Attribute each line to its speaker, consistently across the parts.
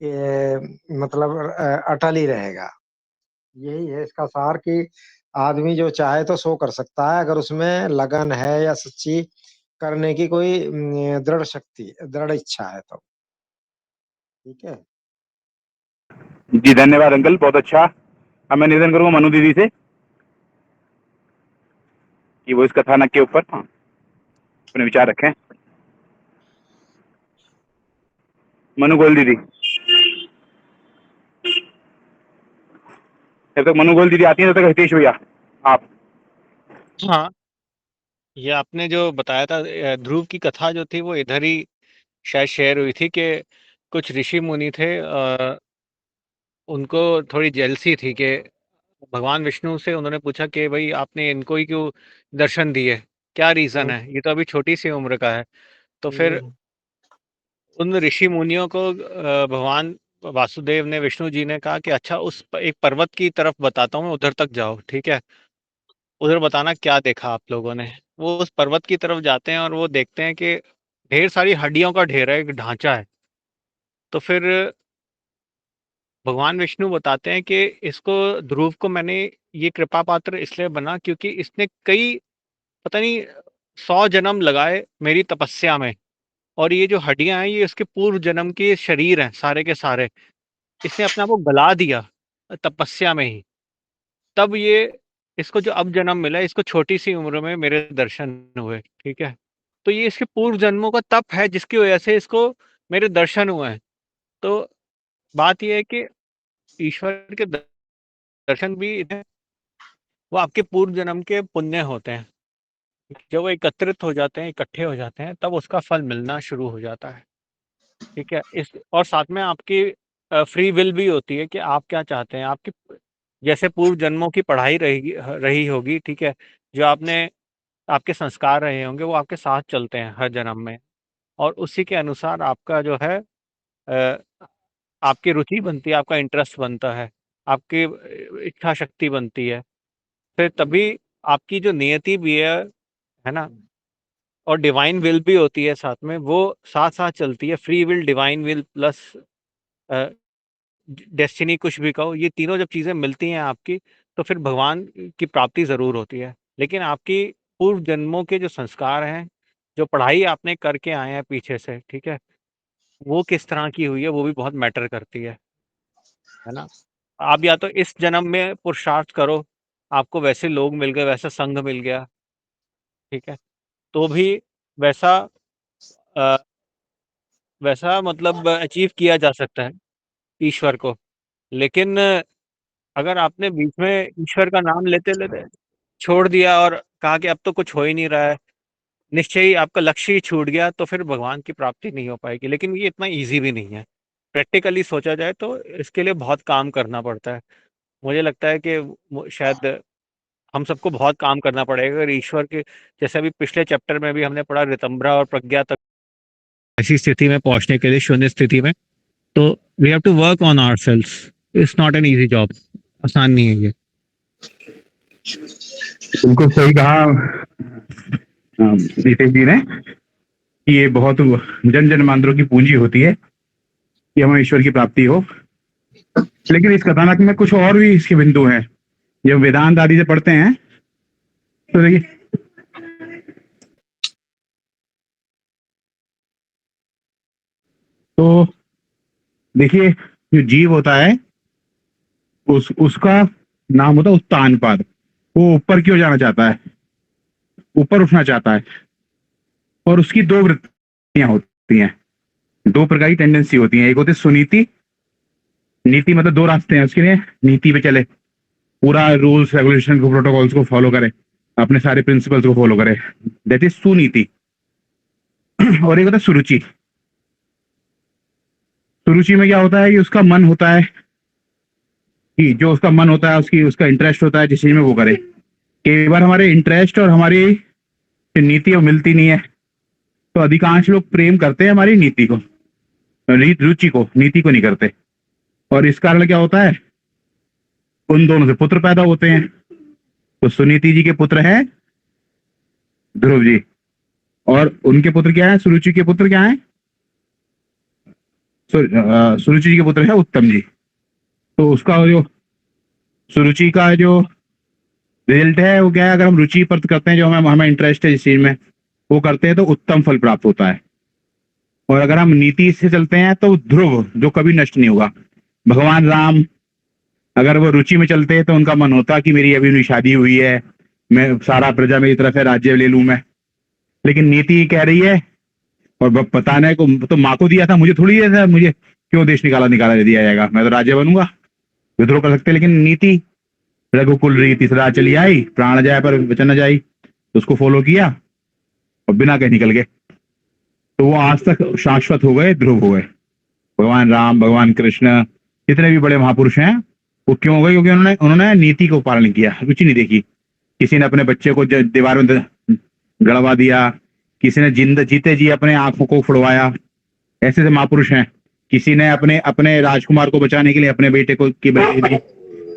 Speaker 1: मतलब अटल ही रहेगा। यही है इसका सार कि आदमी जो चाहे तो सो कर सकता है, अगर उसमें लगन है या सच्ची करने की कोई दृढ़ शक्ति, दृढ़ इच्छा है तो। ठीक है।
Speaker 2: जी धन्यवाद अंकल, बहुत अच्छा। अब मैं निवेदन करूंगा मनु दीदी से कि वो इस कथानक के ऊपर अपने विचार रखें। मनु गोयल दीदी, जब तक मनु गोयल दीदी आती है तब तक हितेश भैया आप।
Speaker 3: हाँ, ये आपने जो बताया था ध्रुव की कथा जो थी वो इधर ही शायद शेयर हुई थी कि कुछ ऋषि मुनि थे, उनको थोड़ी जेलसी थी कि भगवान विष्णु से उन्होंने पूछा कि भाई आपने इनको ही क्यों दर्शन दिए, क्या रीज़न है, ये तो अभी छोटी सी उम्र का है। तो फिर उन ऋषि मुनियों को भगवान वासुदेव ने, विष्णु जी ने कहा कि अच्छा एक पर्वत की तरफ बताता हूँ, उधर तक जाओ, ठीक है, उधर बताना क्या देखा आप लोगों ने। वो उस पर्वत की तरफ जाते हैं और वो देखते हैं कि ढेर सारी हड्डियों का ढेर है, एक ढांचा है। तो फिर भगवान विष्णु बताते हैं कि इसको, ध्रुव को मैंने ये कृपा पात्र इसलिए बना क्योंकि इसने कई, पता नहीं, 100 जन्म लगाए मेरी तपस्या में, और ये जो हड्डियां हैं ये इसके पूर्व जन्म के शरीर हैं सारे के सारे। इसने अपने आप को गला दिया तपस्या में ही, तब ये, इसको जो अब जन्म मिला है, इसको छोटी सी उम्र में मेरे दर्शन हुए, ठीक है। तो ये इसके पूर्व जन्मों का तप है जिसकी वजह से इसको मेरे दर्शन हुए हैं। तो बात ये है कि ईश्वर के दर्शन भी वो आपके पूर्व जन्म के पुण्य होते हैं, जब वो एकत्रित हो जाते हैं, इकट्ठे हो जाते हैं, तब उसका फल मिलना शुरू हो जाता है। ठीक है। इस और साथ में आपकी फ्री विल भी होती है कि आप क्या चाहते हैं। आपकी जैसे पूर्व जन्मों की पढ़ाई रही रही होगी, ठीक है, जो आपने, आपके संस्कार रहे होंगे वो आपके साथ चलते हैं हर जन्म में, और उसी के अनुसार आपका जो है अ, आपकी रुचि बनती है, आपका इंटरेस्ट बनता है, आपकी इच्छा शक्ति बनती है। फिर तभी आपकी जो नियति भी है ना, और डिवाइन विल भी होती है साथ में, वो साथ साथ चलती है। Free will, divine will plus destiny, कुछ भी कहो, ये तीनों जब चीज़ें मिलती हैं आपकी, तो फिर भगवान की प्राप्ति ज़रूर होती है। लेकिन आपकी पूर्व जन्मों के जो संस्कार हैं, जो पढ़ाई आपने करके आए हैं पीछे से, ठीक है, वो किस तरह की हुई है वो भी बहुत मैटर करती है ना। आप या तो इस जन्म में पुरुषार्थ करो, आपको वैसे लोग मिल गए, वैसा संघ मिल गया, ठीक है, तो भी वैसा अ, वैसा मतलब अचीव किया जा सकता है ईश्वर को। लेकिन अगर आपने बीच में ईश्वर का नाम लेते-लेते छोड़ दिया और कहा कि अब तो कुछ हो ही नहीं रहा है, निश्चय ही आपका लक्ष्य ही छूट गया, तो फिर भगवान की प्राप्ति नहीं हो पाएगी। लेकिन ये इतना ईज़ी भी नहीं है। प्रैक्टिकली सोचा जाए तो इसके लिए बहुत काम करना पड़ता है। मुझे लगता है कि वो शायद हम सबको बहुत काम करना पड़ेगा अगर ईश्वर के, जैसे अभी पिछले चैप्टर में भी हमने पढ़ा, ऋतंभरा और प्रज्ञा तक ऐसी स्थिति में पहुँचने के लिए, शून्य स्थिति में, तो we have to work on ourselves. It's not an easy job, आसान नहीं है ये।
Speaker 2: बिल्कुल सही कहा नितेश जी ने कि ये बहुत जन जन मानदरों की पूंजी होती है कि हमें ईश्वर की प्राप्ति हो। लेकिन इस कथानक में कुछ और भी इसके बिंदु हैं। जब वेदांत आदि से पढ़ते हैं तो देखिए, तो देखिए जो जीव होता है उसका नाम होता है उत्तानपाद। वो ऊपर की ओर जाना चाहता है, ऊपर उठना चाहता है, और उसकी दो वृत्तियां होती हैं, दो प्रकार की टेंडेंसी होती हैं। एक होती है सुनीति, नीति मतलब दो रास्ते हैं उसके लिए, नीति पे चले, पूरा रूल्स रेगुलेशन को, प्रोटोकॉल्स को फॉलो करे, अपने सारे प्रिंसिपल्स को फॉलो करे, दैट इज सुनीति। और एक होता है सुरुचि। सुरुचि में क्या होता है कि उसका मन होता है कि जो उसका मन होता है, उसकी उसका इंटरेस्ट होता है जिस चीज में वो करे। कई बार हमारे इंटरेस्ट और हमारी नीति वो मिलती नहीं है, तो अधिकांश लोग प्रेम करते हैं हमारी नीति को, रुचि को, नीति को नहीं करते। और इस कारण क्या होता है, उन दोनों से पुत्र पैदा होते हैं। तो सुनीति जी के पुत्र हैं ध्रुव जी, और उनके पुत्र क्या है, सुरुचि के पुत्र क्या है, सुरुचि जी के पुत्र है उत्तम जी। तो उसका जो सुरुचि का जो रिजल्ट है वो क्या है, अगर हम रुचि पर करते हैं, जो हमें हमें इंटरेस्ट है जिस चीज में वो करते हैं, तो उत्तम फल प्राप्त होता है। और अगर हम नीति से चलते हैं तो ध्रुव, जो कभी नष्ट नहीं होगा। भगवान राम अगर वो रुचि में चलते हैं तो उनका मन होता कि मेरी अभी शादी हुई है, मैं सारा प्रजा मेरी तरफ है, राज्य ले लूं मैं। लेकिन नीति कह रही है, और बताने को तो माँ को दिया था, मुझे थोड़ी दिया था, मुझे क्यों देश निकाला निकाला दिया जाएगा, मैं तो राज्य बनूंगा। विद्रोह कर सकते, लेकिन नीति रघुकुल रीति सदा चली आई, प्राण जाए पर वचन न जाई, तो उसको फॉलो किया और बिना कहीं निकल गए। तो वो आज तक शाश्वत हो गए, ध्रुव हो गए। भगवान राम, भगवान कृष्ण, जितने भी बड़े महापुरुष हैं वो क्यों हो गए? क्योंकि उन्होंने उन्होंने नीति को पालन किया, रुचि नहीं देखी। किसी ने अपने बच्चे को दीवार में गड़वा दिया, किसी ने जीते जी अपने आंखों को फुड़वाया, ऐसे से महापुरुष हैं। किसी ने अपने अपने राजकुमार को बचाने के लिए अपने बेटे को की बलि दे दी,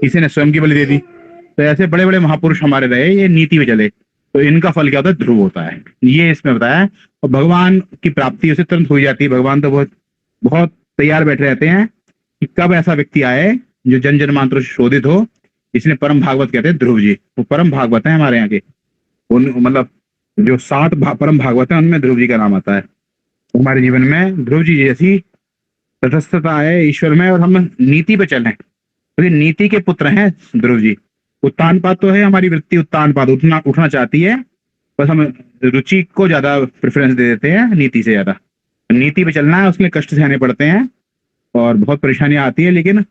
Speaker 2: किसी ने स्वयं की बलि दे दी। तो ऐसे बड़े बड़े महापुरुष हमारे रहे, ये नीति में चले, तो इनका फल क्या होता है? ध्रुव होता है, ये इसमें बताया है। और भगवान की प्राप्ति उसे तुरंत हो जाती है। भगवान तो बहुत बहुत तैयार बैठे रहते हैं कि कब ऐसा व्यक्ति आए जो जन जन्मांतर से शोधित हो। इसलिए परम भागवत कहते हैं ध्रुव जी, वो परम भागवत है हमारे यहाँ के। उन मतलब जो 7 परम भागवत है उनमें ध्रुव जी का नाम आता है। हमारे जीवन में ध्रुव जी जैसी तटस्थता है ईश्वर में, और हम नीति पे चलें, तो ये नीति के पुत्र हैं ध्रुव जी। उत्तानपाद तो है, हमारी वृत्ति उत्तानपाद, उठना चाहती है, बस हम रुचि को ज्यादा प्रेफरेंस दे देते हैं नीति से ज्यादा। नीति पे चलना है, उसके लिए कष्ट सहने पड़ते हैं और बहुत परेशानियां आती है, लेकिन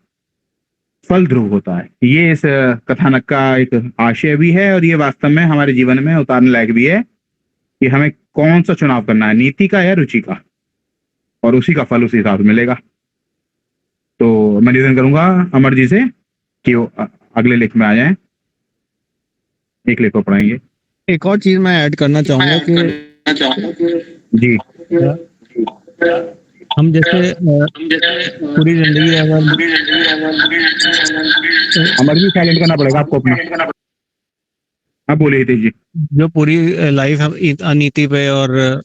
Speaker 2: फल ध्रुव होता है। ये इस कथानक का एक आशय भी है, और ये वास्तव में हमारे जीवन में उतारने लायक भी है कि हमें कौन सा चुनाव करना है, नीति का या रुचि का, और उसी का फल उसी हिसाब से मिलेगा। तो मैं निवेदन करूंगा अमर जी से कि वो अगले लेख में आ जाएं, एक लेख को पढ़ाएंगे।
Speaker 3: एक और चीज मैं ऐड करना चाहूंगा कि
Speaker 2: जी
Speaker 3: हम जैसे पूरी जिंदगी अगर
Speaker 2: अमर जी साइलेंट करना पड़ेगा आपको अपना। आप बोलिए तेज जी।
Speaker 3: जो पूरी लाइफ हम अनीति पे और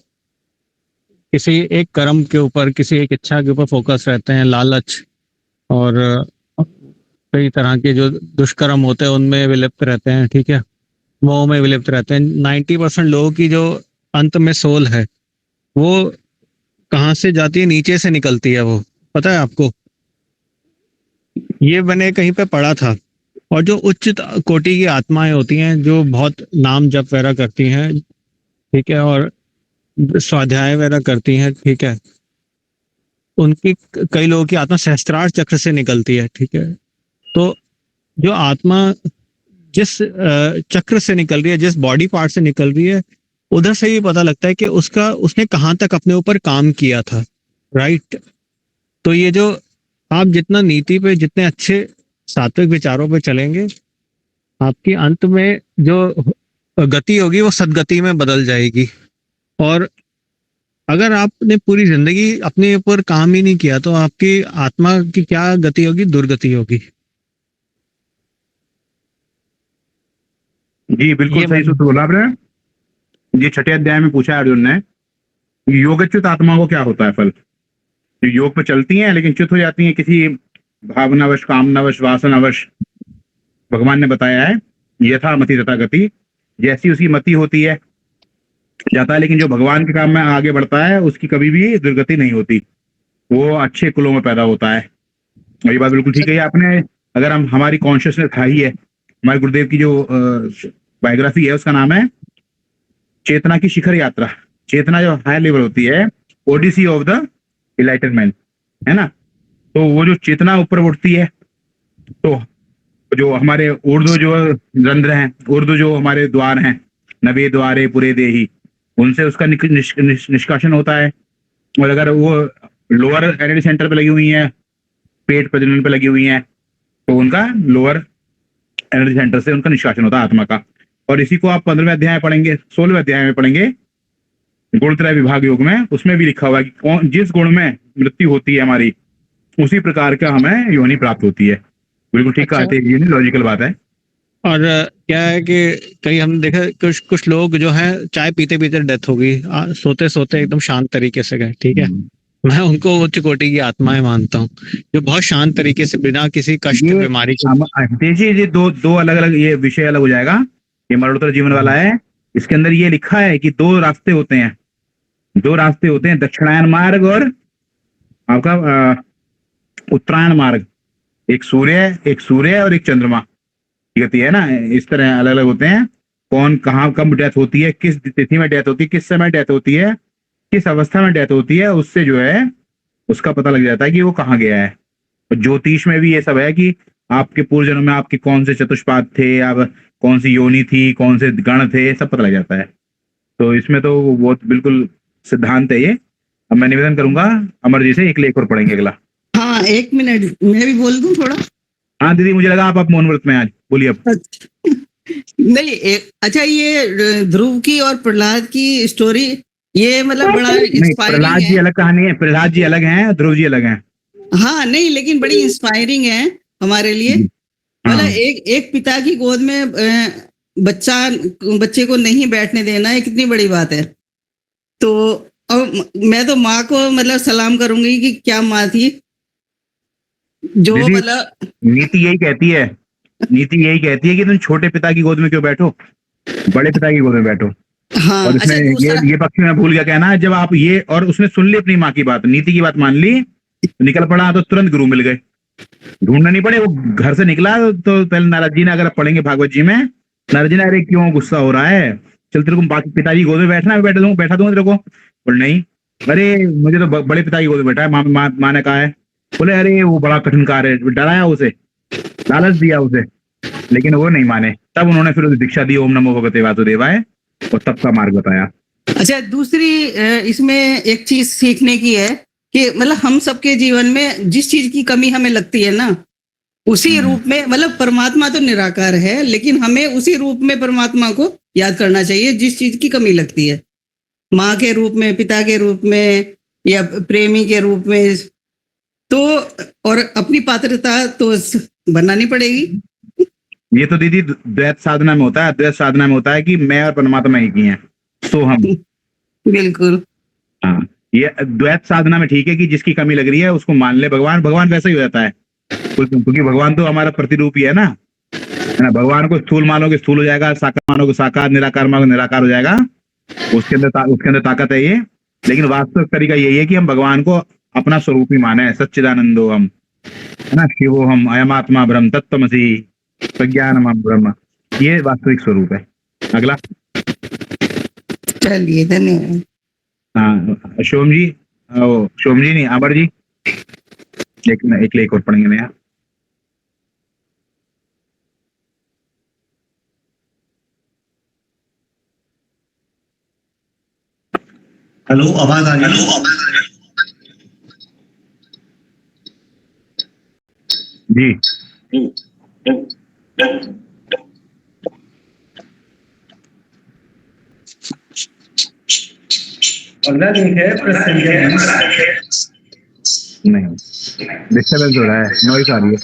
Speaker 3: किसी एक कर्म के ऊपर, किसी एक इच्छा के ऊपर फोकस रहते हैं, लालच और कई तरह के जो दुष्कर्म होते हैं उनमें विलिप्त रहते हैं, ठीक है, मोह में विलिप्त रहते हैं। 90% लोगों की जो अंत में सोल है वो कहाँ से जाती है? नीचे से निकलती है। वो पता है आपको? ये मैंने कहीं पे पढ़ा था। और जो उच्च कोटि की आत्माएं होती हैं, जो बहुत नाम जप वगैरह करती हैं, ठीक है, और स्वाध्याय वगैरह करती हैं, ठीक है, उनकी कई लोगों की आत्मा सहस्त्रार चक्र से निकलती है, ठीक है। तो जो आत्मा जिस चक्र से निकल रही है, जिस बॉडी पार्ट से निकल रही है, उधर से ही पता लगता है कि उसने कहाँ तक अपने ऊपर काम किया था, राइट। तो ये जो आप जितना नीति पे, जितने अच्छे सात्विक विचारों पे चलेंगे, आपकी अंत में जो गति होगी वो सदगति में बदल जाएगी। और अगर आपने पूरी जिंदगी अपने ऊपर काम ही नहीं किया तो आपकी आत्मा की क्या गति होगी? दुर्गति होगी।
Speaker 2: जी बिल्कुल सही सूत्र बोला आपने। ये 6ठे अध्याय में पूछा है अर्जुन ने, योगच्युत आत्मा को क्या होता है फल? जो योग पे चलती हैं लेकिन च्युत हो जाती हैं किसी भावनावश, कामनावश, वासनावश। भगवान ने बताया है यथा मति तथा गति, जैसी उसकी मति होती है जाता है, लेकिन जो भगवान के काम में आगे बढ़ता है उसकी कभी भी दुर्गति नहीं होती, वो अच्छे कुलों में पैदा होता है। और ये बात बिल्कुल ठीक है आपने। अगर हम हमारी कॉन्शियसनेस हाई है, हमारे गुरुदेव की जो बायोग्राफी है उसका नाम है चेतना की शिखर यात्रा। चेतना जो हाई लेवल होती है, ओडिसी ऑफ द इलाइटनमेंट, है ना। तो वो जो चेतना ऊपर उठती है, तो जो हमारे उर्दू जो रंध्र हैं, उर्दू जो हमारे द्वार हैं, नवे द्वारे पूरे देही, उनसे उसका निष्कासन होता है। और अगर वो लोअर एनर्जी सेंटर पे लगी हुई है, पेट प्रजनन पे लगी हुई है, तो उनका लोअर एनर्जी सेंटर से उनका निष्कासन होता है आत्मा का। और इसी को आप 15वें अध्याय में पढ़ेंगे, 16वें अध्याय में पढ़ेंगे गुणत्रय विभाग योग में, उसमें भी लिखा हुआ है कि जिस गुण में मृत्यु होती है हमारी, उसी प्रकार का हमें योनि प्राप्त होती है। बिल्कुल ठीक कहा, ये लॉजिकल बात है।
Speaker 3: और क्या है कि कई हम देखे कुछ लोग जो है चाय पीते पीते डेथ हो गई, सोते सोते एकदम शांत तरीके से गए, ठीक है। मैं उनको उच्च कोटि की आत्माएं मानता हूँ, जो बहुत शांत तरीके से बिना किसी कष्ट
Speaker 2: ये
Speaker 3: बीमारी के।
Speaker 2: देखिए, ये दो दो अलग अलग, ये विषय अलग हो जाएगा। ये मरणोत्तर जीवन वाला है। इसके अंदर ये लिखा है कि दो रास्ते होते हैं, दो रास्ते होते हैं, दक्षिणायन मार्ग और आपका उत्तरायण मार्ग। एक सूर्य और एक चंद्रमा की गति है ना, इस तरह अलग अलग होते हैं। कौन कहाँ कब डेथ होती है, किस तिथि में डेथ होती है, किस समय डेथ होती है, किस अवस्था में डेथ होती है, उससे जो है उसका पता लग जाता है कि वो कहाँ गया है। और ज्योतिष में भी ये सब है कि आपके पूर्व जन्म में आपके कौन से चतुष्पाद थे, आप कौन सी योनि थी, कौन से गण थे, सब पता लग जाता है। तो इसमें तो बहुत बिल्कुल सिद्धांत है ये। अब मैं निवेदन करूंगा अमर जी से, एक लेख और पढ़ेंगे अगला।
Speaker 4: हाँ, 1 मिनट मैं भी बोल दूं थोड़ा।
Speaker 2: हाँ दीदी, मुझे लगा आप मौन व्रत में आज, बोलिए अब।
Speaker 4: नहीं, अच्छा, ये ध्रुव की और प्रहलाद की स्टोरी, ये मतलब बड़ा
Speaker 2: नहीं,
Speaker 4: इंस्पायरिंग
Speaker 2: प्रहलाद जी
Speaker 4: है।
Speaker 2: अलग कहानी है, प्रहलाद जी अलग हैं, ध्रुव जी अलग हैं।
Speaker 4: हाँ, नहीं, लेकिन बड़ी इंस्पायरिंग है हमारे लिए। मतलब
Speaker 2: हाँ।
Speaker 4: एक पिता की गोद में बच्चे को नहीं बैठने देना, ये कितनी बड़ी बात है। तो और मैं तो माँ को मतलब सलाम करूंगी कि क्या माँ थी, जो
Speaker 2: दीदी,
Speaker 4: मतलब
Speaker 2: नीति यही कहती है, नीति यही कहती है कि तुम छोटे पिता की गोद में क्यों बैठो, बड़े पिता की गोद में बैठो।
Speaker 4: हाँ।
Speaker 2: और
Speaker 4: अच्छा,
Speaker 2: इसमें
Speaker 4: दूसरा,
Speaker 2: ये पक्ष में भूल गया कहना, जब आप ये और उसने सुन ली अपनी माँ की बात, नीति की बात मान ली, तो निकल पड़ा, तो तुरंत गुरु मिल गए, ढूंढना नहीं पड़े। वो घर से निकला तो पहले नारद जी ने, अगर आप पढ़ेंगे भागवत जी में, नारद जी ने, अरे क्यों गुस्सा हो रहा है, चल तेरे को बाकी पिताजी की गोद में बैठना है, बैठा दूंगा तेरे को। बोले नहीं, अरे मुझे तो बड़े पिता की गोद में बैठा है, माँ ने कहा है। बोले अरे वो बड़ा कठिन कार्य है, डराया उसे, लालच दिया उसे, लेकिन वो नहीं माने। तब उन्होंने फिर उसे दीक्षा दी, ओम नमो भगवते वासुदेवाय, और तब का मार्ग बताया।
Speaker 4: अच्छा, दूसरी इसमें एक चीज सीखने की है कि मतलब हम सबके जीवन में जिस चीज की कमी हमें लगती है ना, उसी रूप में, मतलब परमात्मा तो निराकार है, लेकिन हमें उसी रूप में परमात्मा को याद करना चाहिए जिस चीज की कमी लगती है, माँ के रूप में, पिता के रूप में, या प्रेमी के रूप में। तो और अपनी पात्रता तो बनानी पड़ेगी।
Speaker 2: ये तो दीदी द्वैत साधना में होता है, द्वैत साधना में होता है कि मैं और परमात्मा एक ही हैं, तो हम।
Speaker 4: बिल्कुल।
Speaker 2: हाँ, ये द्वैत साधना में ठीक है कि जिसकी कमी लग रही है उसको मान ले, भगवान वैसा ही हो जाता है, क्योंकि भगवान तो हमारा प्रतिरूप ही है ना, भगवान को स्थूल मानोगे स्थूल हो जाएगा, साकार मानोगे साकार, निराकार मानोगे निराकार हो जाएगा। उसके अंदर ताकत है ये। लेकिन वास्तविक तरीका यही है कि हम भगवान को अपना स्वरूप ही माने, सच्चिदानंदो हम, है ना, शिवो हम, अयमात्मा ब्रह्म तत्त्वमसि प्रज्ञानम ब्रह्म, ये वास्तविक स्वरूप है। अगला।
Speaker 4: चलिए, धन्यवाद।
Speaker 2: हाँ, शोम जी नहीं, अमर जी, एक लेख और पढ़ेंगे नया।
Speaker 5: हेलो, आवाज आ रही है?
Speaker 2: जी।
Speaker 5: अगला लिंक है
Speaker 2: नहीं, डिस्टर्बेंस हो रहा है, नॉइस आ रही है।